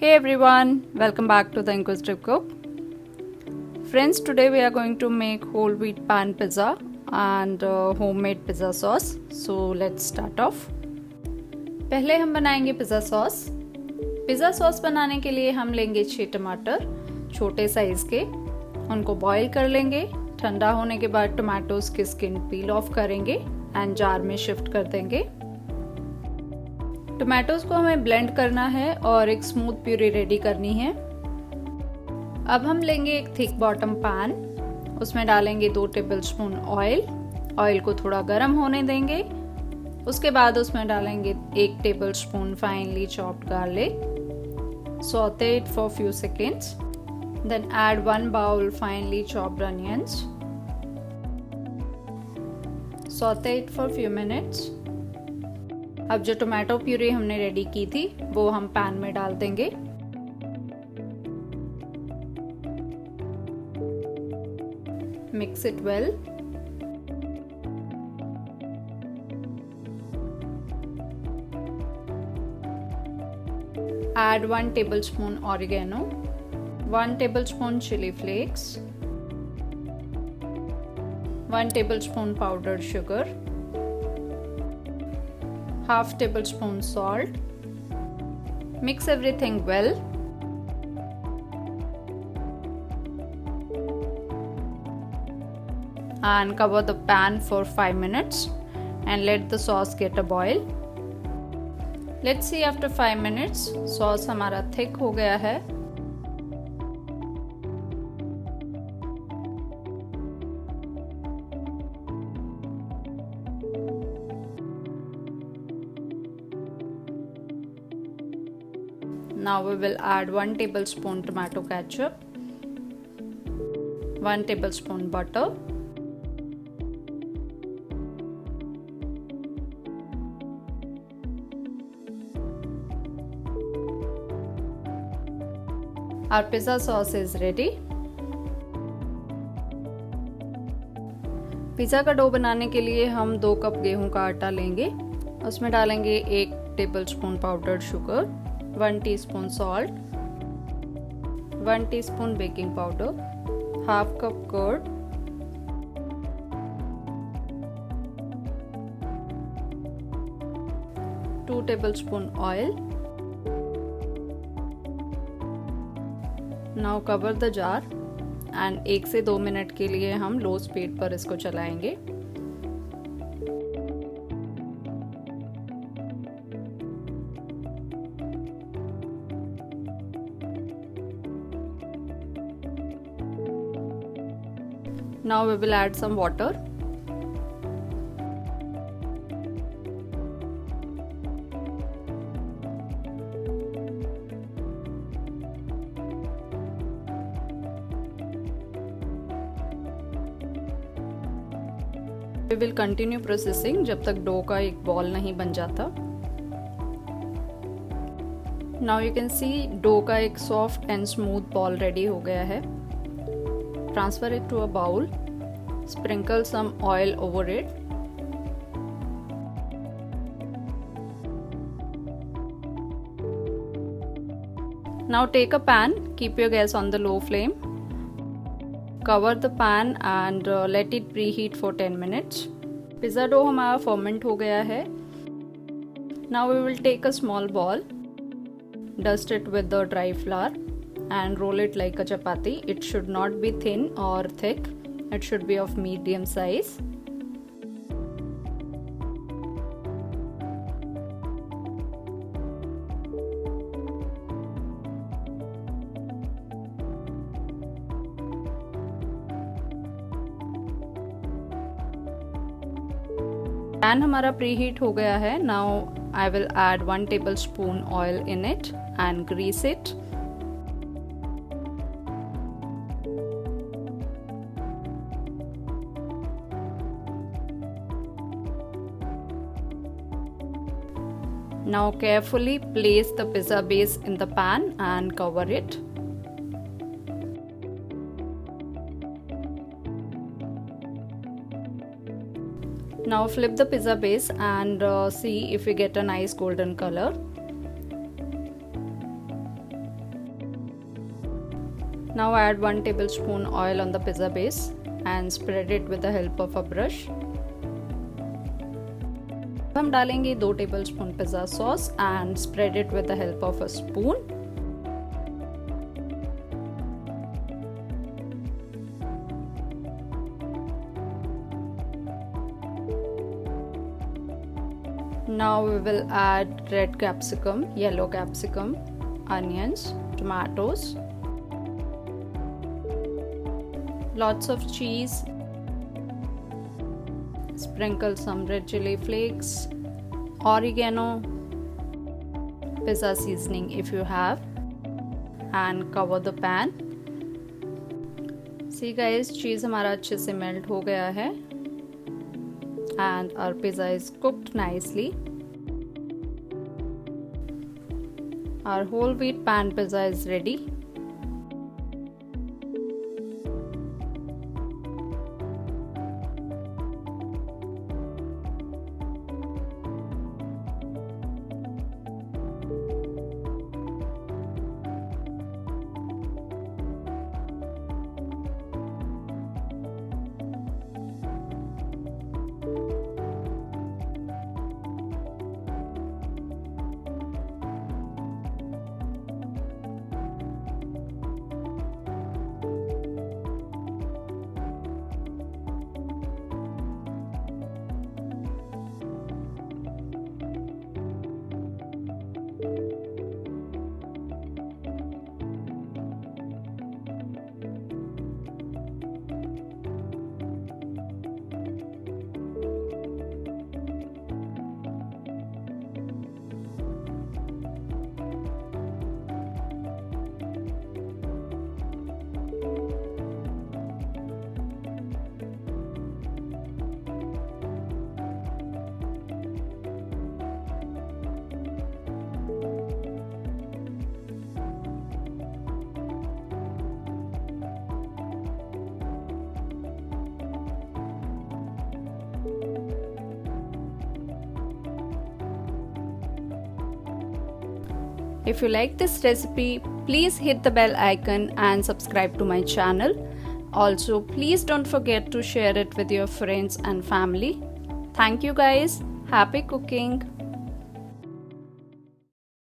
Hey everyone, welcome back to the Inquisitive Cook. Friends, today we are going to make whole wheat pan pizza and homemade pizza sauce. So let's start off. पहले हम बनाएंगे pizza sauce. Pizza sauce बनाने के लिए हम लेंगे 6 टमाटर छोटे साइज़ के, उनको बॉईल कर लेंगे। ठंडा होने के बाद टमाटोज की स्किन पील ऑफ करेंगे एंड जार में शिफ्ट कर देंगे। टमाटोज को हमें ब्लेंड करना है और एक स्मूथ प्यूरी रेडी करनी है। अब हम लेंगे एक थिक बॉटम पैन, उसमें डालेंगे 2 टेबलस्पून ऑयल। ऑयल को थोड़ा गर्म होने देंगे। उसके बाद उसमें डालेंगे 1 tablespoon finely chopped garlic. Saute it for few seconds, then add 1 bowl finely chopped onions. Saute it for few minutes. अब जो टोमेटो प्यूरी हमने रेडी की थी वो हम पैन में डाल देंगे। Mix it well. Add 1 tablespoon oregano, 1 tablespoon chili flakes, 1 tablespoon powdered sugar, half tablespoon salt. Mix everything well. And cover the pan for 5 minutes and let the sauce get a boil. Let's see after 5 minutes sauce हमारा thick हो गया है। Now we will add 1 tablespoon tomato ketchup, 1 tablespoon butter, our pizza sauce is ready. Pizza का dough बनाने के लिए हम 2 cup गेहूं का आटा लेंगे। उसमें डालेंगे 1 tablespoon powdered sugar, 1 teaspoon salt, 1 teaspoon baking powder, half cup curd, 2 tablespoon oil. Now cover the jar and 1 से 2 मिनट के लिए हम लो स्पीड पर इसको चलाएंगे। Now we will add some water. We will continue processing जब तक डो का एक बॉल नहीं बन जाता। Now you can see dough का एक soft and smooth ball ready हो गया है। Transfer it to a bowl. Sprinkle some oil over it. Now take a pan, keep your gas on the low flame. Cover the pan and let it preheat for 10 minutes. Pizza dough हमारा ferment हो गया है। Now we will take a small ball, dust it with the dry flour and roll it like a chapati. It should not be thin or thick. It should be of medium size. Pan हमारा preheat हो गया है। Now I will add 1 tablespoon oil in it and grease it. Now carefully place the pizza base in the pan and cover it. Now flip the pizza base and see if we get a nice golden color. Now add 1 tablespoon oil on the pizza base and spread it with the help of a brush. हम डालेंगे 2 tablespoon pizza sauce and spread it with the help of a spoon. Now we will add red capsicum, yellow capsicum, onions, tomatoes, lots of cheese, sprinkle some red chili flakes, oregano, pizza seasoning if you have, and cover the pan. See guys, cheese हमारा अच्छे से melt हो गया है and our pizza is cooked nicely. Our whole wheat pan pizza is ready. If you like this recipe, please hit the bell icon and subscribe to my channel. Also, please don't forget to share it with your friends and family. Thank you guys. Happy cooking!